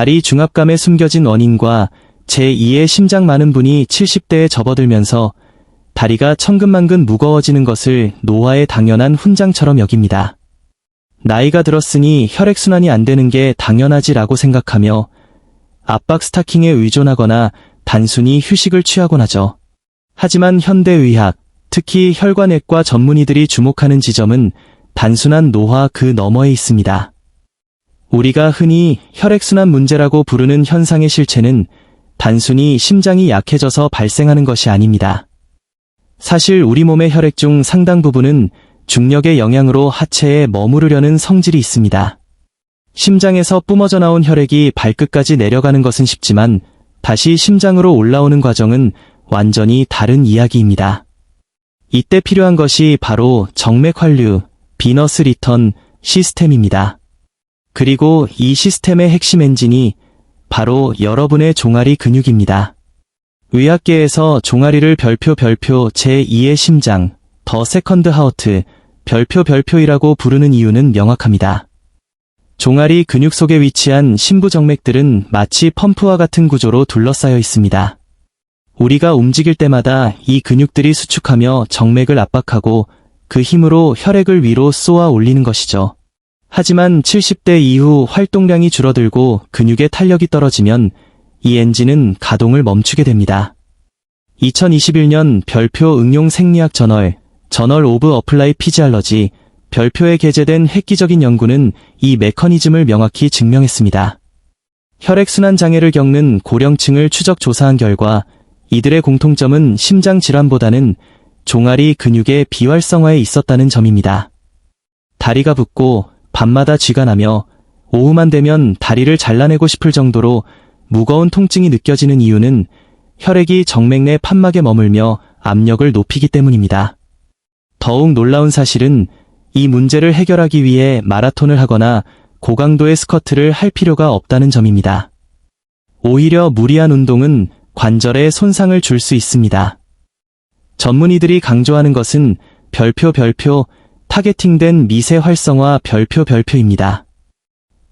다리 중압감에 숨겨진 원인과 제2의 심장 많은 분이 70대에 접어들면서 다리가 천근만근 무거워지는 것을 노화의 당연한 훈장처럼 여깁니다. 나이가 들었으니 혈액순환이 안 되는 게 당연하지라고 생각하며 압박 스타킹에 의존하거나 단순히 휴식을 취하곤 하죠. 하지만 현대의학, 특히 혈관외과 전문의들이 주목하는 지점은 단순한 노화 그 너머에 있습니다. 우리가 흔히 혈액순환 문제라고 부르는 현상의 실체는 단순히 심장이 약해져서 발생하는 것이 아닙니다. 사실 우리 몸의 혈액 중 상당 부분은 중력의 영향으로 하체에 머무르려는 성질이 있습니다. 심장에서 뿜어져 나온 혈액이 발끝까지 내려가는 것은 쉽지만 다시 심장으로 올라오는 과정은 완전히 다른 이야기입니다. 이때 필요한 것이 바로 정맥 환류, 비너스 리턴 시스템입니다. 그리고 이 시스템의 핵심 엔진이 바로 여러분의 종아리 근육입니다. 의학계에서 종아리를 별표 제2의 심장, 더 세컨드 하우트, 별표이라고 부르는 이유는 명확합니다. 종아리 근육 속에 위치한 심부정맥들은 마치 펌프와 같은 구조로 둘러싸여 있습니다. 우리가 움직일 때마다 이 근육들이 수축하며 정맥을 압박하고 그 힘으로 혈액을 위로 쏘아 올리는 것이죠. 하지만 70대 이후 활동량이 줄어들고 근육의 탄력이 떨어지면 이 엔진은 가동을 멈추게 됩니다. 2021년 별표 응용 생리학 저널 오브 어플라이 피지알러지 별표에 게재된 획기적인 연구는 이 메커니즘을 명확히 증명했습니다. 혈액순환 장애를 겪는 고령층을 추적 조사한 결과 이들의 공통점은 심장 질환보다는 종아리 근육의 비활성화에 있었다는 점입니다. 다리가 붓고 밤마다 쥐가 나며 오후만 되면 다리를 잘라내고 싶을 정도로 무거운 통증이 느껴지는 이유는 혈액이 정맥 내 판막에 머물며 압력을 높이기 때문입니다. 더욱 놀라운 사실은 이 문제를 해결하기 위해 마라톤을 하거나 고강도의 스쿼트를 할 필요가 없다는 점입니다. 오히려 무리한 운동은 관절에 손상을 줄 수 있습니다. 전문의들이 강조하는 것은 별표 타겟팅된 미세 활성화 별표입니다.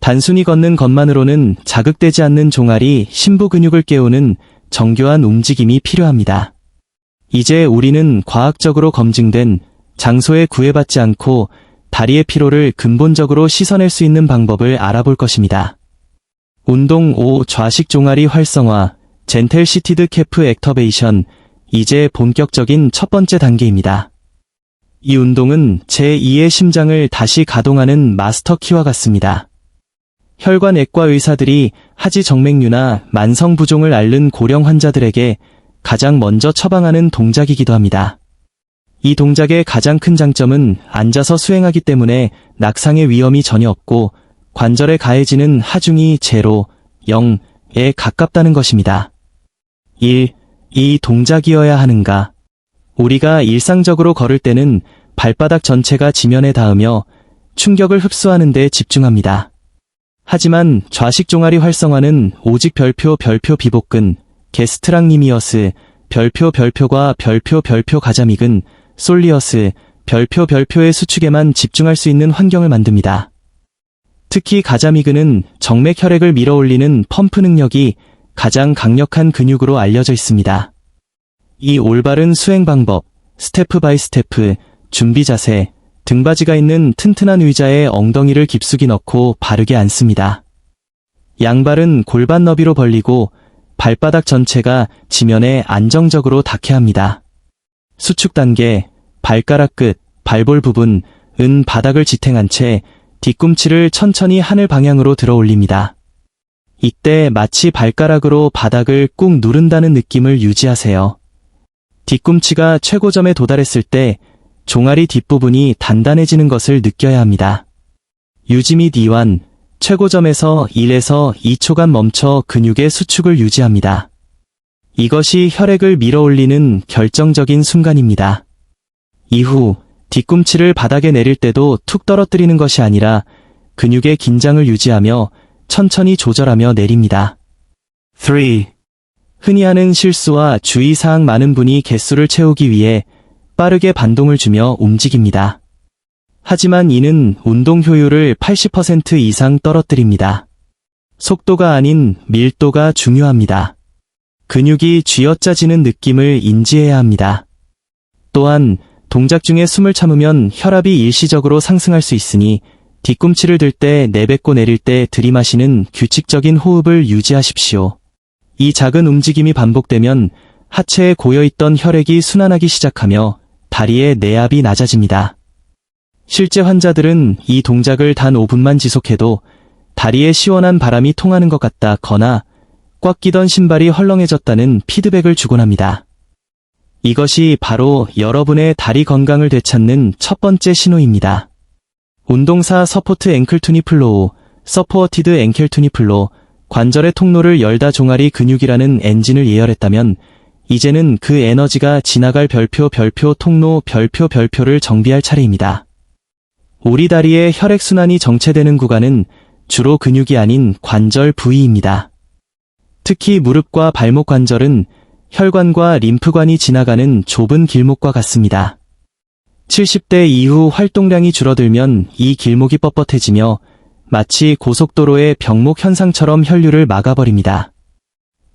단순히 걷는 것만으로는 자극되지 않는 종아리 심부 근육을 깨우는 정교한 움직임이 필요합니다. 이제 우리는 과학적으로 검증된 장소에 구애받지 않고 다리의 피로를 근본적으로 씻어낼 수 있는 방법을 알아볼 것입니다. 운동 5. 좌식 종아리 활성화, 젠텔 시티드 캐프 액터베이션, 이제 본격적인 첫 번째 단계입니다. 이 운동은 제2의 심장을 다시 가동하는 마스터 키와 같습니다. 혈관외과 의사들이 하지 정맥류나 만성 부종을 앓는 고령 환자들에게 가장 먼저 처방하는 동작이기도 합니다. 이 동작의 가장 큰 장점은 앉아서 수행하기 때문에 낙상의 위험이 전혀 없고 관절에 가해지는 하중이 0, 0에 가깝다는 것입니다. 1. 이 동작이어야 하는가? 우리가 일상적으로 걸을 때는 발바닥 전체가 지면에 닿으며 충격을 흡수하는 데 집중합니다. 하지만 좌식 종아리 활성화는 오직 별표 비복근, 게스트락니미어스, 별표과 별표 가자믹은, 솔리어스, 별표의 수축에만 집중할 수 있는 환경을 만듭니다. 특히 가자미근은 정맥 혈액을 밀어올리는 펌프 능력이 가장 강력한 근육으로 알려져 있습니다. 이 올바른 수행 방법, 스테프 바이 스테프, 준비 자세, 등받이가 있는 튼튼한 의자에 엉덩이를 깊숙이 넣고 바르게 앉습니다. 양발은 골반 너비로 벌리고 발바닥 전체가 지면에 안정적으로 닿게 합니다. 수축 단계, 발가락 끝, 발볼 부분, 바닥을 지탱한 채 뒤꿈치를 천천히 하늘 방향으로 들어 올립니다. 이때 마치 발가락으로 바닥을 꾹 누른다는 느낌을 유지하세요. 뒤꿈치가 최고점에 도달했을 때 종아리 뒷부분이 단단해지는 것을 느껴야 합니다. 유지 및 이완, 최고점에서 1에서 2초간 멈춰 근육의 수축을 유지합니다. 이것이 혈액을 밀어올리는 결정적인 순간입니다. 이후 뒤꿈치를 바닥에 내릴 때도 툭 떨어뜨리는 것이 아니라 근육의 긴장을 유지하며 천천히 조절하며 내립니다. 3. 흔히 하는 실수와 주의사항. 많은 분이 개수를 채우기 위해 빠르게 반동을 주며 움직입니다. 하지만 이는 운동 효율을 80% 이상 떨어뜨립니다. 속도가 아닌 밀도가 중요합니다. 근육이 쥐어짜지는 느낌을 인지해야 합니다. 또한 동작 중에 숨을 참으면 혈압이 일시적으로 상승할 수 있으니 뒤꿈치를 들 때 내뱉고 내릴 때 들이마시는 규칙적인 호흡을 유지하십시오. 이 작은 움직임이 반복되면 하체에 고여있던 혈액이 순환하기 시작하며 다리의 내압이 낮아집니다. 실제 환자들은 이 동작을 단 5분만 지속해도 다리에 시원한 바람이 통하는 것 같다거나 꽉 끼던 신발이 헐렁해졌다는 피드백을 주곤 합니다. 이것이 바로 여러분의 다리 건강을 되찾는 첫 번째 신호입니다. 운동사 서포트 앵클 투니 플로우, 서포어티드 앵클 투니 플로, 관절의 통로를 열다 종아리 근육이라는 엔진을 예열했다면 이제는 그 에너지가 지나갈 별표 통로 별표를 정비할 차례입니다. 우리 다리의 혈액순환이 정체되는 구간은 주로 근육이 아닌 관절 부위입니다. 특히 무릎과 발목 관절은 혈관과 림프관이 지나가는 좁은 길목과 같습니다. 70대 이후 활동량이 줄어들면 이 길목이 뻣뻣해지며 마치 고속도로의 병목 현상처럼 혈류를 막아버립니다.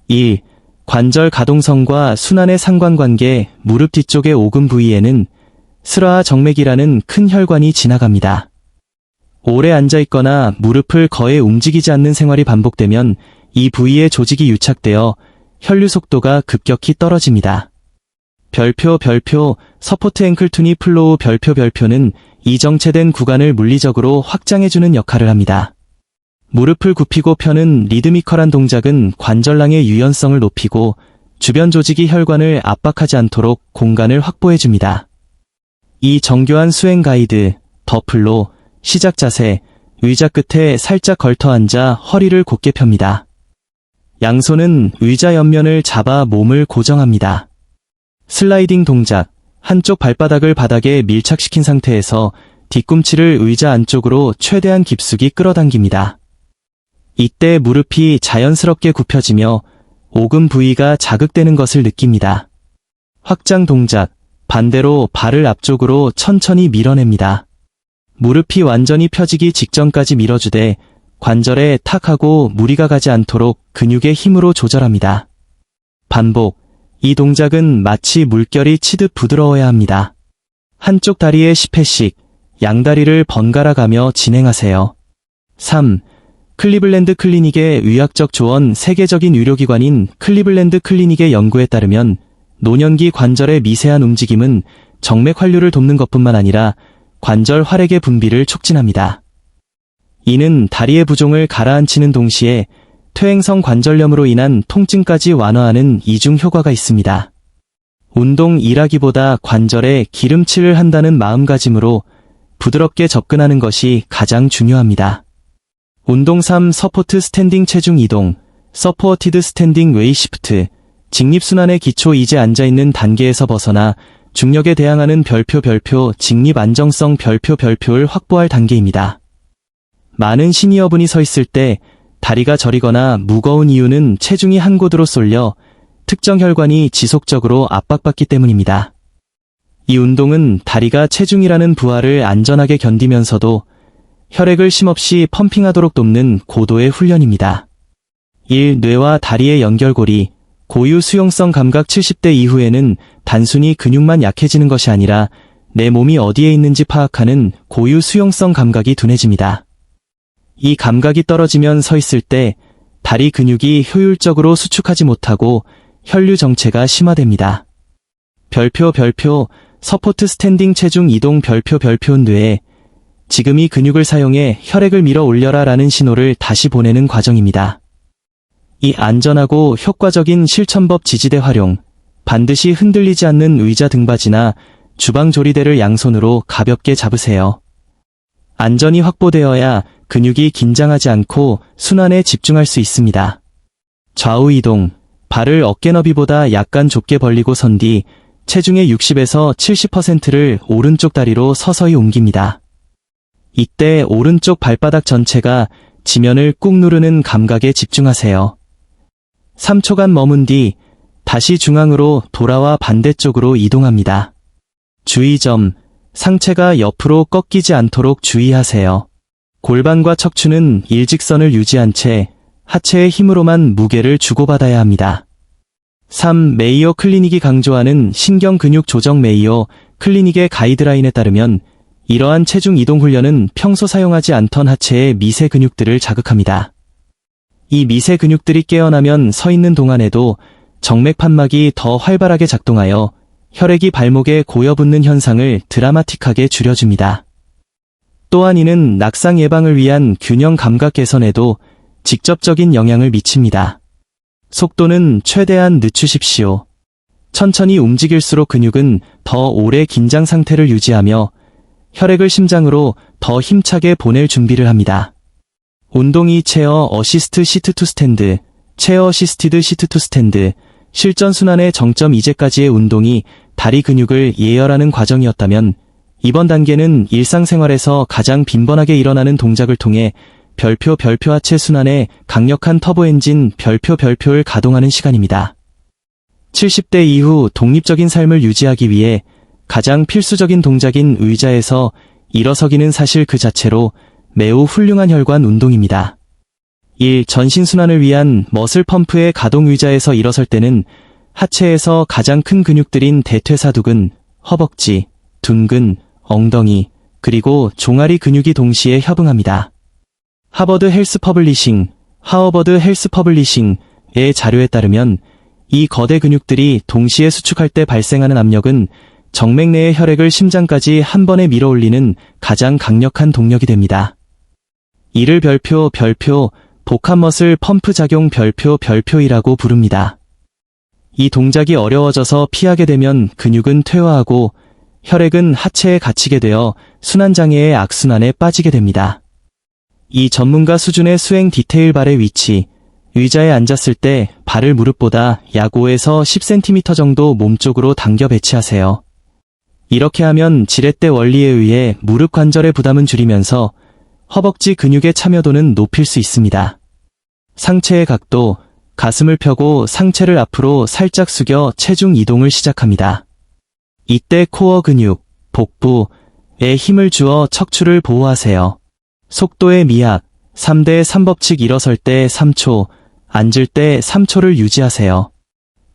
1. 관절 가동성과 순환의 상관관계. 무릎 뒤쪽의 오금 부위에는 슬화 정맥이라는 큰 혈관이 지나갑니다. 오래 앉아있거나 무릎을 거의 움직이지 않는 생활이 반복되면 이 부위의 조직이 유착되어 혈류 속도가 급격히 떨어집니다. 별표 서포트 앵클 투니 플로우 별표는 이 정체된 구간을 물리적으로 확장해주는 역할을 합니다. 무릎을 굽히고 펴는 리드미컬한 동작은 관절낭의 유연성을 높이고 주변 조직이 혈관을 압박하지 않도록 공간을 확보해줍니다. 이 정교한 수행 가이드, 더플로, 시작 자세, 의자 끝에 살짝 걸터 앉아 허리를 곧게 펴니다. 양손은 의자 옆면을 잡아 몸을 고정합니다. 슬라이딩 동작, 한쪽 발바닥을 바닥에 밀착시킨 상태에서 뒤꿈치를 의자 안쪽으로 최대한 깊숙이 끌어당깁니다. 이때 무릎이 자연스럽게 굽혀지며 오금 부위가 자극되는 것을 느낍니다. 확장 동작, 반대로 발을 앞쪽으로 천천히 밀어냅니다. 무릎이 완전히 펴지기 직전까지 밀어주되 관절에 탁하고 무리가 가지 않도록 근육의 힘으로 조절합니다. 반복, 이 동작은 마치 물결이 치듯 부드러워야 합니다. 한쪽 다리에 10회씩 양다리를 번갈아 가며 진행하세요. 3. 클리블랜드 클리닉의 의학적 조언. 세계적인 의료기관인 클리블랜드 클리닉의 연구에 따르면 노년기 관절의 미세한 움직임은 정맥 환류를 돕는 것뿐만 아니라 관절 활액의 분비를 촉진합니다. 이는 다리의 부종을 가라앉히는 동시에 퇴행성 관절염으로 인한 통증까지 완화하는 이중 효과가 있습니다. 운동 일하기보다 관절에 기름칠을 한다는 마음가짐으로 부드럽게 접근하는 것이 가장 중요합니다. 운동 3. 서포트 스탠딩 체중 이동, 서포어티드 스탠딩 웨이 시프트. 직립순환의 기초. 이제 앉아있는 단계에서 벗어나 중력에 대항하는 별표 직립 안정성 별표를 확보할 단계입니다. 많은 시니어분이 서 있을 때 다리가 저리거나 무거운 이유는 체중이 한 곳으로 쏠려 특정 혈관이 지속적으로 압박받기 때문입니다. 이 운동은 다리가 체중이라는 부하를 안전하게 견디면서도 혈액을 쉼없이 펌핑하도록 돕는 고도의 훈련입니다. 1. 뇌와 다리의 연결고리. 고유 수용성 감각. 70대 이후에는 단순히 근육만 약해지는 것이 아니라 내 몸이 어디에 있는지 파악하는 고유 수용성 감각이 둔해집니다. 이 감각이 떨어지면 서 있을 때 다리 근육이 효율적으로 수축하지 못하고 혈류 정체가 심화됩니다. 별표 서포트 스탠딩 체중 이동. 별표는 뇌에 지금 이 근육을 사용해 혈액을 밀어 올려라 라는 신호를 다시 보내는 과정입니다. 이 안전하고 효과적인 실천법. 지지대 활용. 반드시 흔들리지 않는 의자 등받이나 주방 조리대를 양손으로 가볍게 잡으세요. 안전이 확보되어야 근육이 긴장하지 않고 순환에 집중할 수 있습니다. 좌우 이동. 발을 어깨 너비보다 약간 좁게 벌리고 선 뒤 체중의 60에서 70%를 오른쪽 다리로 서서히 옮깁니다. 이때 오른쪽 발바닥 전체가 지면을 꾹 누르는 감각에 집중하세요. 3초간 머문 뒤 다시 중앙으로 돌아와 반대쪽으로 이동합니다. 주의점, 상체가 옆으로 꺾이지 않도록 주의하세요. 골반과 척추는 일직선을 유지한 채 하체의 힘으로만 무게를 주고받아야 합니다. 3. 메이어 클리닉이 강조하는 신경 근육 조정. 메이어 클리닉의 가이드라인에 따르면 이러한 체중 이동 훈련은 평소 사용하지 않던 하체의 미세 근육들을 자극합니다. 이 미세 근육들이 깨어나면 서 있는 동안에도 정맥 판막이 더 활발하게 작동하여 혈액이 발목에 고여붙는 현상을 드라마틱하게 줄여줍니다. 또한 이는 낙상 예방을 위한 균형 감각 개선에도 직접적인 영향을 미칩니다. 속도는 최대한 늦추십시오. 천천히 움직일수록 근육은 더 오래 긴장 상태를 유지하며 혈액을 심장으로 더 힘차게 보낼 준비를 합니다. 운동 2. 체어 어시스트 시트 투 스탠드. 체어 어시스티드 시트 투 스탠드. 실전 순환의 정점. 이제까지의 운동이 다리 근육을 예열하는 과정이었다면 이번 단계는 일상생활에서 가장 빈번하게 일어나는 동작을 통해 별표 하체 순환의 강력한 터보 엔진 별표를 가동하는 시간입니다. 70대 이후 독립적인 삶을 유지하기 위해 가장 필수적인 동작인 의자에서 일어서기는 사실 그 자체로 매우 훌륭한 혈관 운동입니다. 1. 전신순환을 위한 머슬 펌프의 가동. 의자에서 일어설 때는 하체에서 가장 큰 근육들인 대퇴사두근, 허벅지, 둔근, 엉덩이, 그리고 종아리 근육이 동시에 협응합니다. 하버드 헬스 퍼블리싱의 자료에 따르면 이 거대 근육들이 동시에 수축할 때 발생하는 압력은 정맥 내의 혈액을 심장까지 한 번에 밀어 올리는 가장 강력한 동력이 됩니다. 이를 별표 복합머슬 펌프 작용 별표이라고 부릅니다. 이 동작이 어려워져서 피하게 되면 근육은 퇴화하고 혈액은 하체에 갇히게 되어 순환장애의 악순환에 빠지게 됩니다. 이 전문가 수준의 수행 디테일. 발의 위치. 의자에 앉았을 때 발을 무릎보다 약 5에서 10cm 정도 몸쪽으로 당겨 배치하세요. 이렇게 하면 지렛대 원리에 의해 무릎 관절의 부담은 줄이면서 허벅지 근육의 참여도는 높일 수 있습니다. 상체의 각도. 가슴을 펴고 상체를 앞으로 살짝 숙여 체중 이동을 시작합니다. 이때 코어 근육, 복부에 힘을 주어 척추를 보호하세요. 속도의 미학. 3대3 법칙. 일어설 때 3초, 앉을 때 3초를 유지하세요.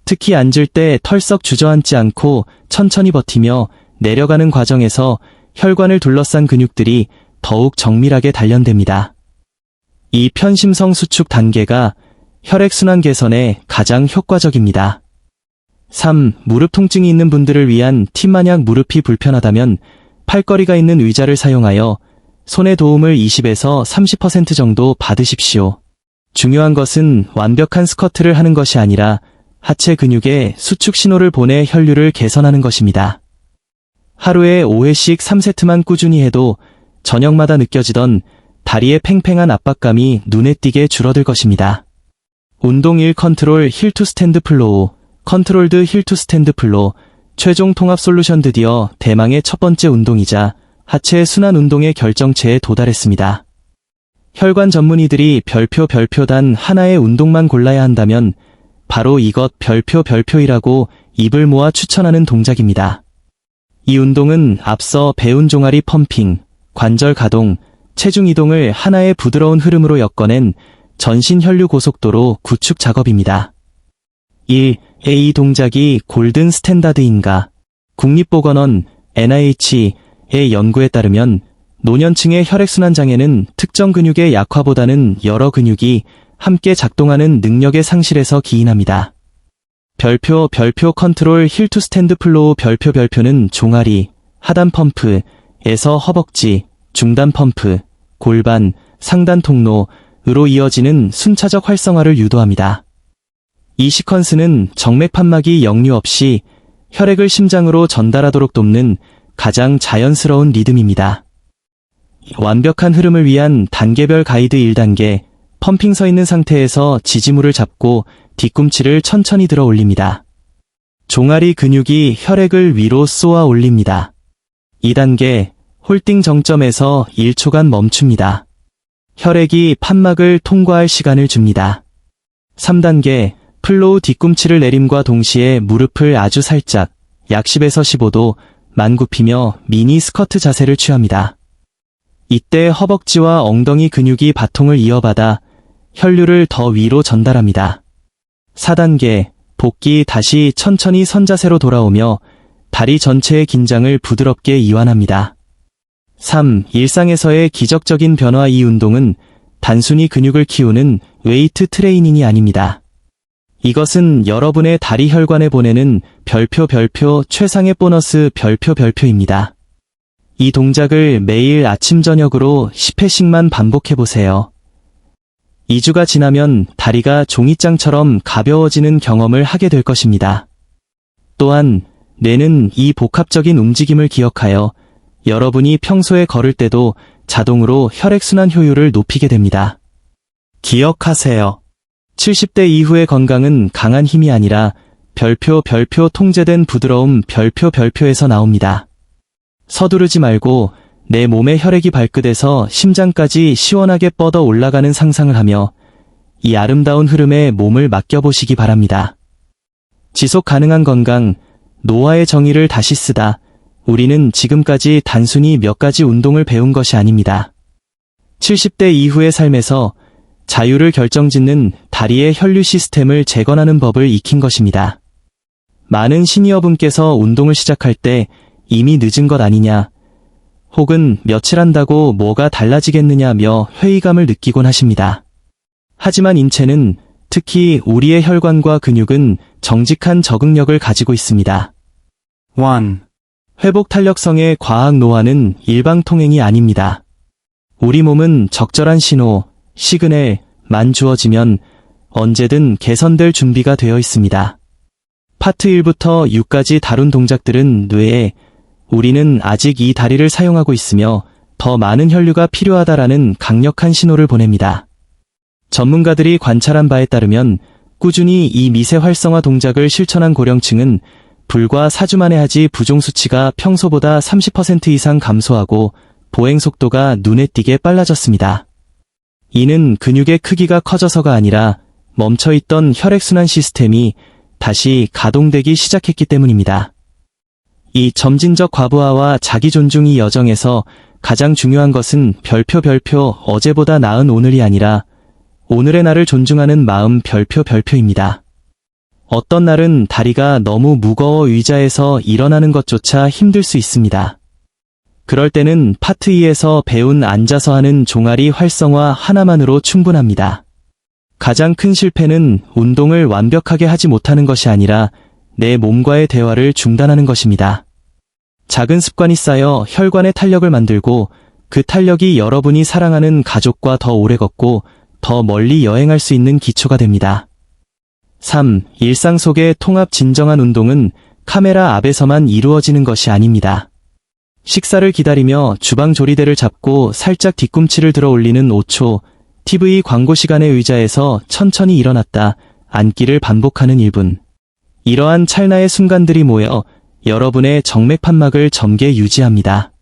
특히 앉을 때 털썩 주저앉지 않고 천천히 버티며 내려가는 과정에서 혈관을 둘러싼 근육들이 더욱 정밀하게 단련됩니다. 이 편심성 수축 단계가 혈액순환 개선에 가장 효과적입니다. 3. 무릎 통증이 있는 분들을 위한 팁. 만약 무릎이 불편하다면 팔걸이가 있는 의자를 사용하여 손의 도움을 20에서 30% 정도 받으십시오. 중요한 것은 완벽한 스쿼트를 하는 것이 아니라 하체 근육에 수축 신호를 보내 혈류를 개선하는 것입니다. 하루에 5회씩 3세트만 꾸준히 해도 저녁마다 느껴지던 다리의 팽팽한 압박감이 눈에 띄게 줄어들 것입니다. 운동 1. 컨트롤 힐 투 스탠드 플로우. 컨트롤드 힐 투 스탠드 플로우. 최종 통합 솔루션. 드디어 대망의 첫 번째 운동이자 하체 순환 운동의 결정체에 도달했습니다. 혈관 전문의들이 단 하나의 운동만 골라야 한다면 바로 이것 별표이라고 입을 모아 추천하는 동작입니다. 이 운동은 앞서 배운 종아리 펌핑, 관절 가동, 체중 이동을 하나의 부드러운 흐름으로 엮어낸 전신 혈류 고속도로 구축 작업입니다. 1. 이 동작이 골든 스탠다드인가? 국립보건원 NIH의 연구에 따르면 노년층의 혈액순환 장애는 특정 근육의 약화보다는 여러 근육이 함께 작동하는 능력의 상실에서 기인합니다. 별표 컨트롤 힐 투 스탠드 플로우. 별표는 종아리, 하단 펌프에서 허벅지, 중단 펌프, 골반, 상단 통로으로 이어지는 순차적 활성화를 유도합니다. 이 시퀀스는 정맥 판막이 역류 없이 혈액을 심장으로 전달하도록 돕는 가장 자연스러운 리듬입니다. 완벽한 흐름을 위한 단계별 가이드. 1단계. 펌핑. 서 있는 상태에서 지지물을 잡고 뒤꿈치를 천천히 들어 올립니다. 종아리 근육이 혈액을 위로 쏘아 올립니다. 2단계. 홀딩 정점에서 1초간 멈춥니다. 혈액이 판막을 통과할 시간을 줍니다. 3단계. 플로우. 뒤꿈치를 내림과 동시에 무릎을 아주 살짝 약 10에서 15도만 굽히며 미니 스쿼트 자세를 취합니다. 이때 허벅지와 엉덩이 근육이 바통을 이어받아 혈류를 더 위로 전달합니다. 4단계, 복귀 다시 천천히 선자세로 돌아오며 다리 전체의 긴장을 부드럽게 이완합니다. 3. 일상에서의 기적적인 변화. 이 운동은 단순히 근육을 키우는 웨이트 트레이닝이 아닙니다. 이것은 여러분의 다리 혈관에 보내는 별표 최상의 보너스 별표입니다. 이 동작을 매일 아침 저녁으로 10회씩만 반복해보세요. 2주가 지나면 다리가 종이장처럼 가벼워지는 경험을 하게 될 것입니다. 또한 뇌는 이 복합적인 움직임을 기억하여 여러분이 평소에 걸을 때도 자동으로 혈액순환 효율을 높이게 됩니다. 기억하세요. 70대 이후의 건강은 강한 힘이 아니라 별표 통제된 부드러움 별표에서 나옵니다. 서두르지 말고 내 몸의 혈액이 발끝에서 심장까지 시원하게 뻗어 올라가는 상상을 하며 이 아름다운 흐름에 몸을 맡겨보시기 바랍니다. 지속 가능한 건강, 노화의 정의를 다시 쓰다. 우리는 지금까지 단순히 몇 가지 운동을 배운 것이 아닙니다. 70대 이후의 삶에서 자유를 결정짓는 다리의 혈류 시스템을 재건하는 법을 익힌 것입니다. 많은 시니어분께서 운동을 시작할 때 이미 늦은 것 아니냐, 혹은 며칠 한다고 뭐가 달라지겠느냐며 회의감을 느끼곤 하십니다. 하지만 인체는, 특히 우리의 혈관과 근육은 정직한 적응력을 가지고 있습니다. 1. 회복 탄력성의 과학 노화는 일방통행이 아닙니다. 우리 몸은 적절한 신호, 시그널만 주어지면 언제든 개선될 준비가 되어 있습니다. 파트 1부터 6까지 다룬 동작들은 뇌에 우리는 아직 이 다리를 사용하고 있으며 더 많은 혈류가 필요하다라는 강력한 신호를 보냅니다. 전문가들이 관찰한 바에 따르면 꾸준히 이 미세 활성화 동작을 실천한 고령층은 불과 4주 만에 하지 부종 수치가 평소보다 30% 이상 감소하고 보행 속도가 눈에 띄게 빨라졌습니다. 이는 근육의 크기가 커져서가 아니라 멈춰있던 혈액순환 시스템이 다시 가동되기 시작했기 때문입니다. 이 점진적 과부하와 자기 존중이 여정에서 가장 중요한 것은 별표 어제보다 나은 오늘이 아니라 오늘의 나를 존중하는 마음 별표입니다. 어떤 날은 다리가 너무 무거워 의자에서 일어나는 것조차 힘들 수 있습니다. 그럴 때는 파트 2에서 배운 앉아서 하는 종아리 활성화 하나만으로 충분합니다. 가장 큰 실패는 운동을 완벽하게 하지 못하는 것이 아니라 내 몸과의 대화를 중단하는 것입니다. 작은 습관이 쌓여 혈관의 탄력을 만들고 그 탄력이 여러분이 사랑하는 가족과 더 오래 걷고 더 멀리 여행할 수 있는 기초가 됩니다. 3. 일상 속의 통합. 진정한 운동은 카메라 앞에서만 이루어지는 것이 아닙니다. 식사를 기다리며 주방 조리대를 잡고 살짝 뒤꿈치를 들어 올리는 5초, TV 광고 시간의 의자에서 천천히 일어났다 앉기를 반복하는 1분. 이러한 찰나의 순간들이 모여 여러분의 정맥 판막을 젊게 유지합니다.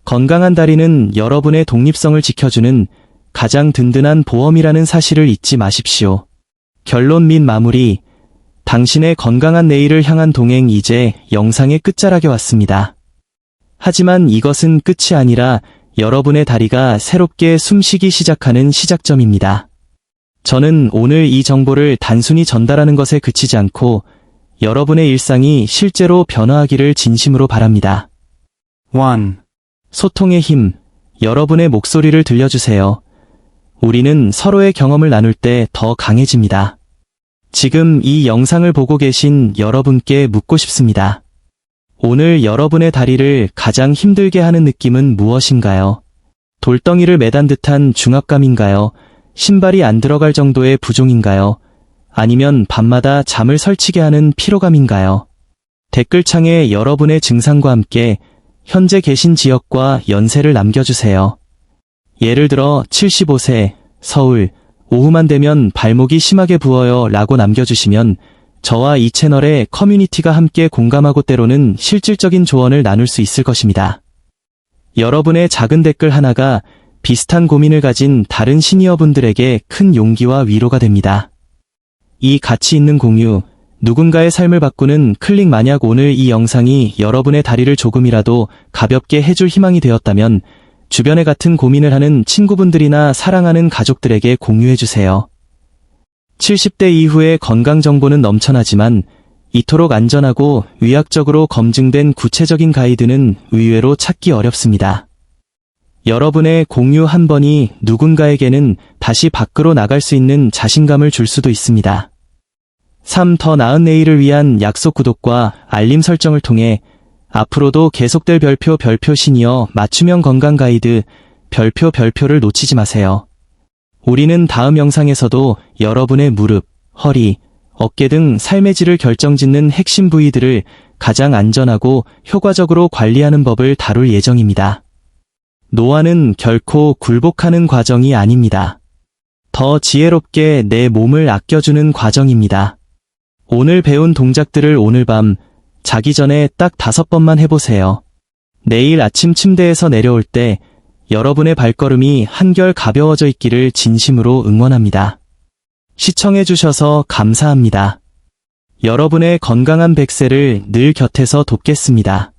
건강한 다리는 여러분의 독립성을 지켜주는 가장 든든한 보험이라는 사실을 잊지 마십시오. 결론 및 마무리. 당신의 건강한 내일을 향한 동행. 이제 영상의 끝자락에 왔습니다. 하지만 이것은 끝이 아니라 여러분의 다리가 새롭게 숨쉬기 시작하는 시작점입니다. 저는 오늘 이 정보를 단순히 전달하는 것에 그치지 않고 여러분의 일상이 실제로 변화하기를 진심으로 바랍니다. 1. 소통의 힘. 여러분의 목소리를 들려주세요. 우리는 서로의 경험을 나눌 때 더 강해집니다. 지금 이 영상을 보고 계신 여러분께 묻고 싶습니다. 오늘 여러분의 다리를 가장 힘들게 하는 느낌은 무엇인가요? 돌덩이를 매단 듯한 중압감인가요? 신발이 안 들어갈 정도의 부종인가요? 아니면 밤마다 잠을 설치게 하는 피로감인가요? 댓글창에 여러분의 증상과 함께 현재 계신 지역과 연세를 남겨주세요. 예를 들어 75세, 서울, 오후만 되면 발목이 심하게 부어요 라고 남겨주시면 저와 이 채널의 커뮤니티가 함께 공감하고 때로는 실질적인 조언을 나눌 수 있을 것입니다. 여러분의 작은 댓글 하나가 비슷한 고민을 가진 다른 시니어분들에게 큰 용기와 위로가 됩니다. 이 가치 있는 공유, 누군가의 삶을 바꾸는 클릭. 만약 오늘 이 영상이 여러분의 다리를 조금이라도 가볍게 해줄 희망이 되었다면 주변에 같은 고민을 하는 친구분들이나 사랑하는 가족들에게 공유해주세요. 70대 이후의 건강 정보는 넘쳐나지만 이토록 안전하고 의학적으로 검증된 구체적인 가이드는 의외로 찾기 어렵습니다. 여러분의 공유 한 번이 누군가에게는 다시 밖으로 나갈 수 있는 자신감을 줄 수도 있습니다. 3. 더 나은 내일을 위한 약속 구독과 알림 설정을 통해 앞으로도 계속될 별표 시니어 맞춤형 건강 가이드 별표를 놓치지 마세요. 우리는 다음 영상에서도 여러분의 무릎, 허리, 어깨 등 삶의 질을 결정짓는 핵심 부위들을 가장 안전하고 효과적으로 관리하는 법을 다룰 예정입니다. 노화는 결코 굴복하는 과정이 아닙니다. 더 지혜롭게 내 몸을 아껴주는 과정입니다. 오늘 배운 동작들을 오늘 밤 자기 전에 딱 5번만 해보세요. 내일 아침 침대에서 내려올 때 여러분의 발걸음이 한결 가벼워져 있기를 진심으로 응원합니다. 시청해주셔서 감사합니다. 여러분의 건강한 100세를 늘 곁에서 돕겠습니다.